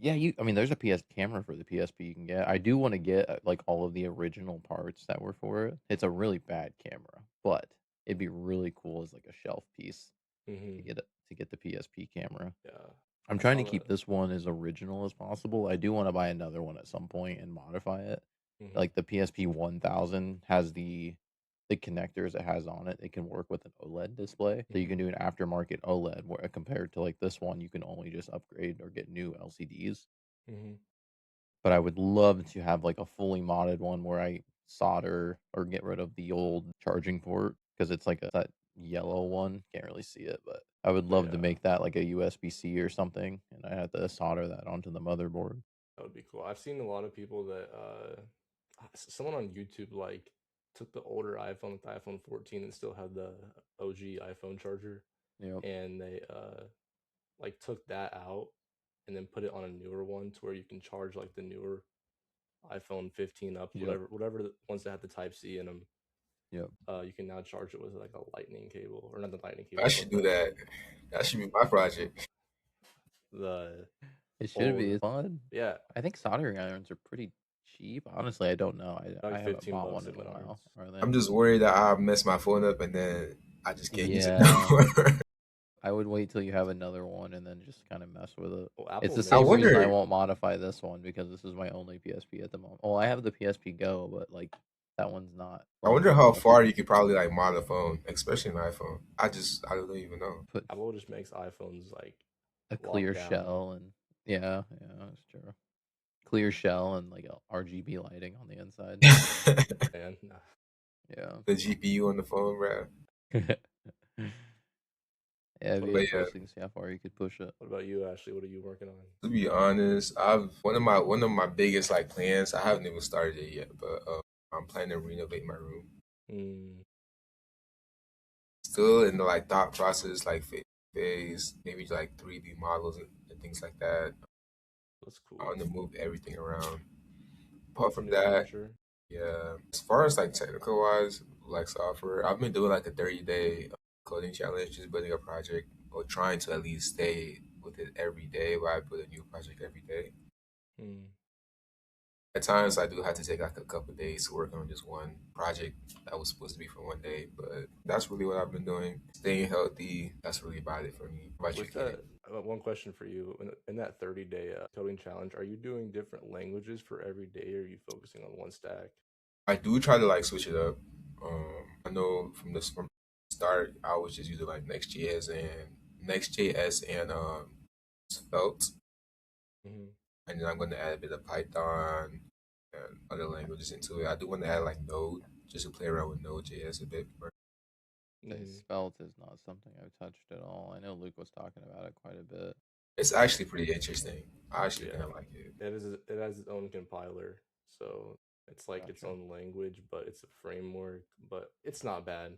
Yeah, I mean, there's a PS camera for the PSP you can get. I do want to get like all of the original parts that were for it. It's a really bad camera, but it'd be really cool as like a shelf piece to get the PSP camera. Yeah. I'm trying to keep this one as original as possible. I do want to buy another one at some point and modify it. Like the PSP 1000 has the connectors it has on it. It can work with an OLED display, so you can do an aftermarket OLED. Where compared to like this one, you can only just upgrade or get new LCDs. But I would love to have like a fully modded one where I solder or get rid of the old charging port because it's like that yellow one. Can't really see it, but I would love to make that like a USB-C or something, and I have to solder that onto the motherboard. That would be cool. I've seen a lot of people that someone on YouTube like took the older iPhone, like the iPhone 14, and still had the OG iPhone charger. Yep. And they like took that out and then put it on a newer one to where you can charge like the newer iPhone 15 up, whatever the ones that have the Type C in them. Yep. You can now charge it with like a lightning cable, or not the lightning cable. I should do that. That should be my project. It should be fun. Yeah. I think soldering irons are pretty cheap. Honestly, I don't know. I like haven't bought $15 one in a while. I'm just worried that I'll mess my phone up and then I just can't use it Yeah. no more. I would wait till you have another one and then just kind of mess with it. Well, It's the Apple same makes- reason I wonder- won't modify this one because this is my only PSP at the moment. Well, I have the PSP Go, but like that one's not. I wonder how far you could probably like mod a phone, especially an iPhone. I don't even know. Put Apple just makes iPhones like a clear locked down. shell and yeah, that's true. Clear shell and like a RGB lighting on the inside. Man, Yeah. the GPU on the phone, bro. Yeah, it'd be But yeah, interesting to see how far you could push it. What about you, Ashley? What are you working on? to be honest, I've one of my biggest like plans. I haven't even started it yet, but I'm planning to renovate my room. Mm, Still in the like thought process, like phase, maybe like 3D models and things like that. that's I cool. want to move everything around. Apart It's a from new that, adventure. yeah. As far as like technical wise, like software, I've been doing like a 30-day coding challenge, just building a project or trying to at least stay with it every day. Where I build a new project every day. Mm. At times, I do have to take like a couple of days to work on just one project that was supposed to be for one day. But that's really what I've been doing. Staying healthy. That's really about it for me. How about you, With kid? that, one question for you. In that 30-day coding challenge, are you doing different languages for every day, or are you focusing on one stack? I do try to like switch it up. I know from the start, I was just using like Next.js and Svelte, Mm-hmm. and then I'm going to add a bit of Python and other languages into it. I do want to add like Node just to play around with Node.js a bit more. Say Mm-hmm. Svelte is not something I've touched at all. I know Luke was talking about it quite a bit. It's actually pretty interesting. I actually Yeah, kind of like it. it has its own compiler, so it's like its Gotcha. own language, but it's a framework. But it's not bad.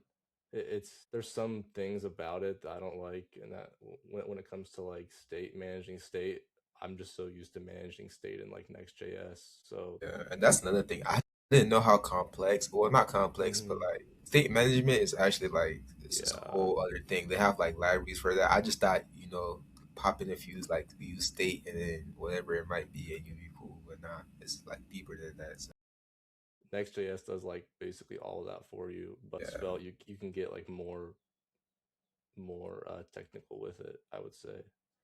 It's there's some things about it that I don't like, and that when it comes to like managing state, I'm just so used to managing state in like Next.js. So Yeah, and that's another thing. I didn't know how complex, well, not complex, but mhm, like state management is actually like it's just a yeah, whole other thing. They have like libraries for that. I just thought, pop in a few like use state and then whatever it might be, and you'd be cool. But nah, it's like deeper than that. So, Next.js does like basically all of that for you, but yeah, Svelte you can get like more technical with it, I would say.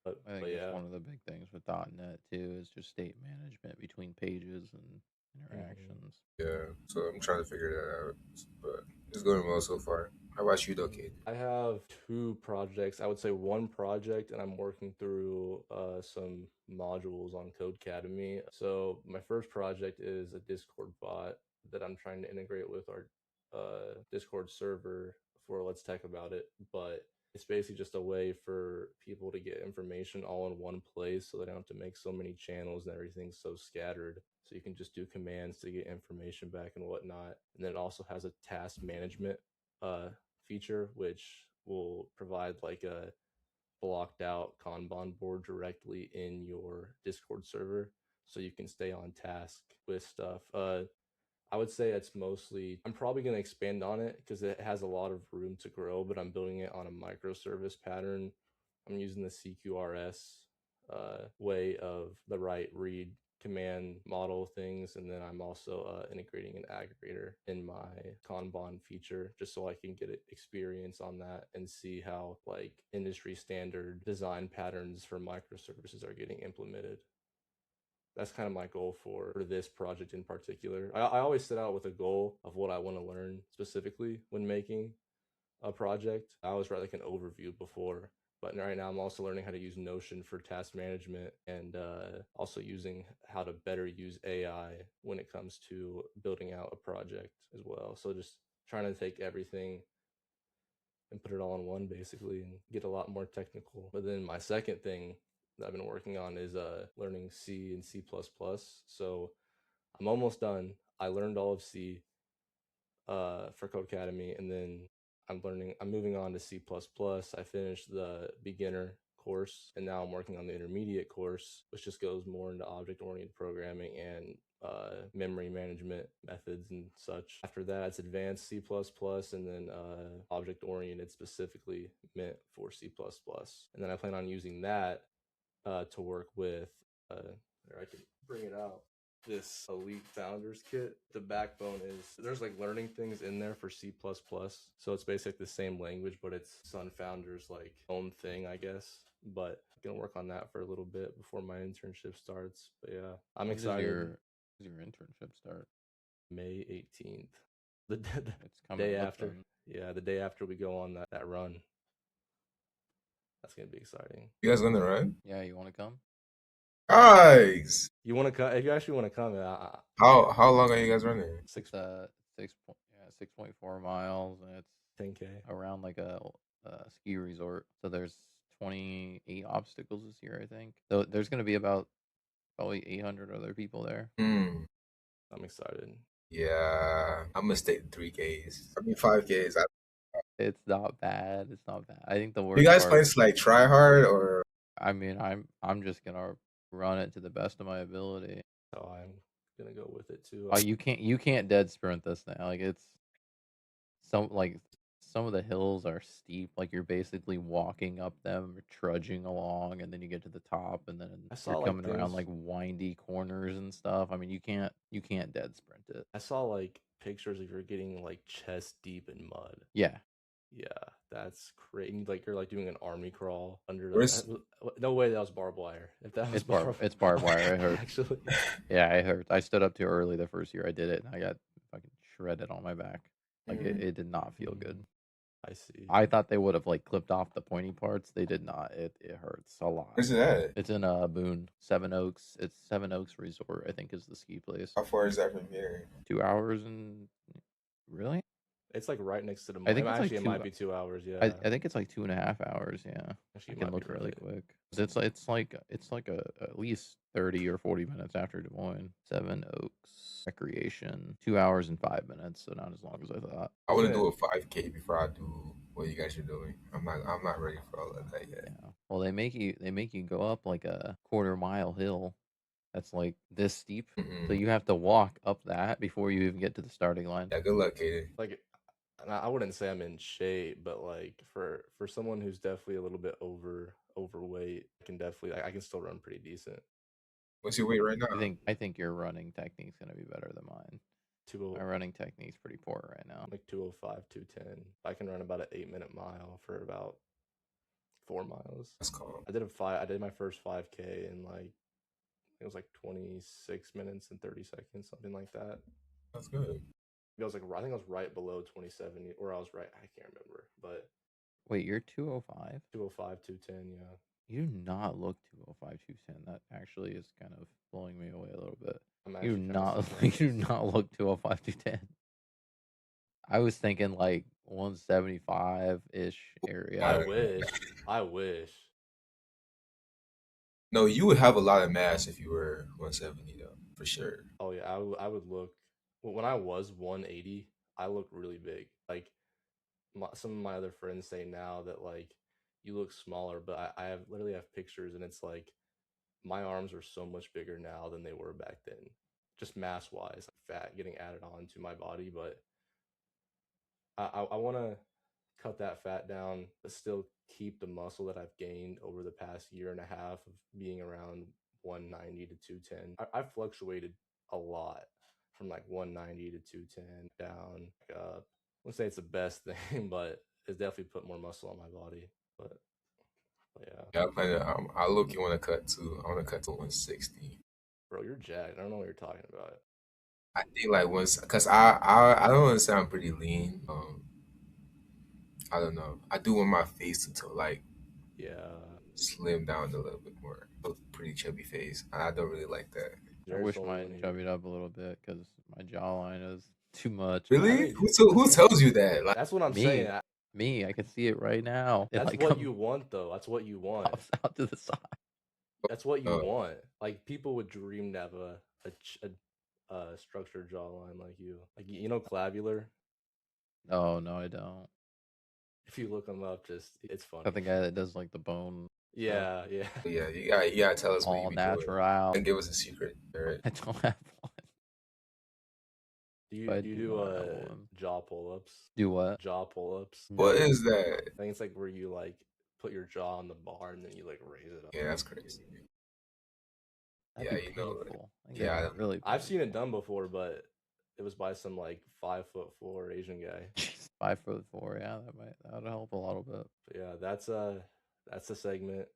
I think But that's yeah. one of the big things with .NET too, is just state management between pages and Mhm. interactions. yeah. So I'm trying to figure that out, but it's going well so far. How about you, though, kid? I have two projects. I would say one project, and I'm working through some modules on Codecademy. So my first project is a Discord bot that I'm trying to integrate with our Discord server for Let's Tech About It. But it's basically just a way for people to get information all in one place, so they don't have to make so many channels and everything's so scattered. So you can just do commands to get information back and whatnot. And then it also has a task management uh, feature, which will provide like a blocked out Kanban board directly in your Discord server so you can stay on task with stuff. I would say it's mostly, I'm probably going to expand on it because it has a lot of room to grow, but I'm building it on a microservice pattern. I'm using the CQRS way of the write read command model things, and then I'm also integrating an aggregator in my Kanban feature just so I can get experience on that and see how like industry standard design patterns for microservices are getting implemented. That's kind of my goal for this project in particular. I always set out with a goal of what I want to learn specifically when making a project. I always write like an overview before, but right now I'm also learning how to use Notion for task management, and also using how to better use AI when it comes to building out a project as well. So just trying to take everything and put it all in one basically and get a lot more technical. But then my second thing that I've been working on is learning C and C++. So I'm almost done. I learned all of C for Codecademy, and then I'm moving on to C++. I finished the beginner course, and now I'm working on the intermediate course, which just goes more into object-oriented programming and memory management methods and such. After that, it's advanced C++, and then object-oriented specifically meant for C++. And then I plan on using that to work with, or I can bring it out, this Elite Founders Kit. The backbone is there's like learning things in there for C++. So it's basically the same language, but it's Sun Founders like own thing, I guess. But I'm gonna work on that for a little bit before my internship starts. But yeah, I'm When does excited. your internship start? May 18th, the It's coming day up after. then. Yeah, the day after we go on that run. That's gonna be exciting. You guys gonna run? Yeah, you want to come? Guys, You want to come? If you actually want to come, how long are you guys running? six It's 6 point. Yeah, 6.4 miles, and it's 10K. around like a ski resort. So there's 28 obstacles this year, I think. So there's going to be about probably 800 other people there. Mm. I'm excited. Yeah, I'm gonna stay 3Ks. I mean 5Ks. It's not bad. It's not bad. I think the You worst guys part. plan to like try hard or? I mean, I'm just gonna run it to the best of my ability. So I'm gonna go with it too. You can't dead sprint this thing. Like it's some of the hills are steep. Like you're basically walking up them, trudging along, and then you get to the top, and then I saw you're like coming around things. like windy corners and stuff. I mean, you can't dead sprint it. I saw like pictures of you're getting like chest deep in mud. Yeah, Yeah, that's crazy. Like you're like doing an army crawl under Where's the. No way that was barbed wire. If that was it's barbed wire. It hurt. Actually, Yeah, it hurt. I stood up too early the first year I did it, and I got fucking shredded on my back. Like it did not feel good. I see. I thought they would have like clipped off the pointy parts. They did not. It hurts a lot. Where's it at? It's in Boone, Seven Oaks. It's Seven Oaks Resort, I think, is the ski place. How far is that from here? 2 hours and really? It's like right next to the. I think it's actually like it might be 2 hours. Yeah, I think it's like 2.5 hours. Yeah, actually, I you can might look be really right. quick. It's like at least 30 or 40 minutes after Des Moines. Seven Oaks Recreation, 2 hours and 5 minutes. So not as long as I thought. I want to do a 5K before I do what you guys are doing. I'm not ready for all of that yet. Yeah. Well, they make you go up like a quarter-mile hill. That's like this steep. So you have to walk up that before you even get to the starting line. Yeah, good luck, Kaden. Like, and I wouldn't say I'm in shape, but like for someone who's definitely a little bit overweight, I can still run pretty decent. What's your weight right now? I think your running technique's gonna be better than mine. My running technique's pretty poor right now. Like 205, 210. I can run about an 8-minute mile for about 4 miles. That's calm. I did my first 5K in like it was like 26 minutes and 30 seconds, something like that. That's good. I think I was right below 27, or I was right. I can't remember, but Wait, you're 205? 205, 210, yeah. You do not look 205, 210. That actually is kind of blowing me away a little bit. I'm You actually do kinda not surprised. you do not look 205, 210. I was thinking like 175-ish area. I wish. No, you would have a lot of mass if you were 170 though, for sure. Oh yeah, I would look. When I was 180, I looked really big. Like some of my other friends say now that like you look smaller, but I have literally have pictures, and it's like my arms are so much bigger now than they were back then, just mass wise, like fat getting added on to my body. But I want to cut that fat down, but still keep the muscle that I've gained over the past year and a half of being around 190 to 210. I've fluctuated a lot from like 190 to 210 down, up. I wouldn't say it's the best thing, but it's definitely put more muscle on my body. But yeah. Yeah, I plan to. I look. You want to cut to? I want to cut to 160. Bro, you're jacked. I don't know what you're talking about. I think like once, cause I don't want to sound pretty lean. I don't know. I do want my face to like slim down a little bit more. A pretty chubby face. I don't really like that. I wish mine chubbied up a little bit because my jawline is too much. Really? Who tells you that? Like, that's what I'm saying. Me, I can see it right now. That's like what you want, though. That's what you want. Pops out to the side. That's what you want. Like people would dream to have a structured jawline like you. Like you know, Clavular. Oh no, I don't. If you look them up, it's funny. I the guy that does like the bone. Yeah, yeah. Yeah, you gotta tell us all what you natural. And give us a secret. Right? I don't have one. Do you do jaw pull-ups? Do what? Jaw pull-ups. What is that? I think it's like where you like put your jaw on the bar and then you like raise it up. Yeah, that's crazy. That'd you know. Yeah, really. I've seen it done before, but it was by some like 5'4" Asian guy. 5'4", yeah, that would help a little bit. But yeah, that's the segment.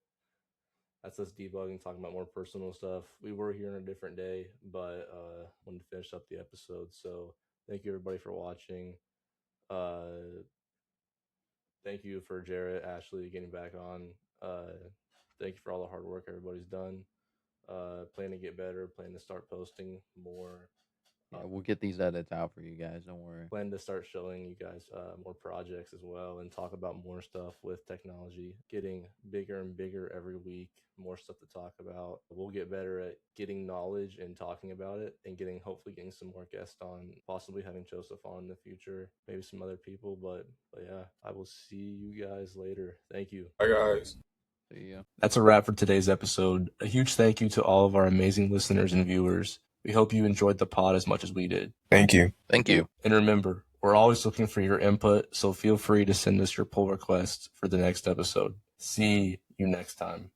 That's us debugging, talking about more personal stuff. We were here on a different day, but wanted to finish up the episode. So thank you everybody for watching. Thank you for Jarrett, Ashley getting back on. Thank you for all the hard work everybody's done. Plan to get better, plan to start posting more. Yeah, we'll get these edits out for you guys. Don't worry. Plan to start showing you guys more projects as well and talk about more stuff with technology getting bigger and bigger every week. More stuff to talk about. We'll get better at getting knowledge and talking about it and hopefully getting some more guests on, possibly having Joseph on in the future, maybe some other people. But yeah, I will see you guys later. Thank you. Bye, guys. See ya. That's a wrap for today's episode. A huge thank you to all of our amazing listeners and viewers. We hope you enjoyed the pod as much as we did. Thank you. Thank you. And remember, we're always looking for your input, so feel free to send us your pull requests for the next episode. See you next time.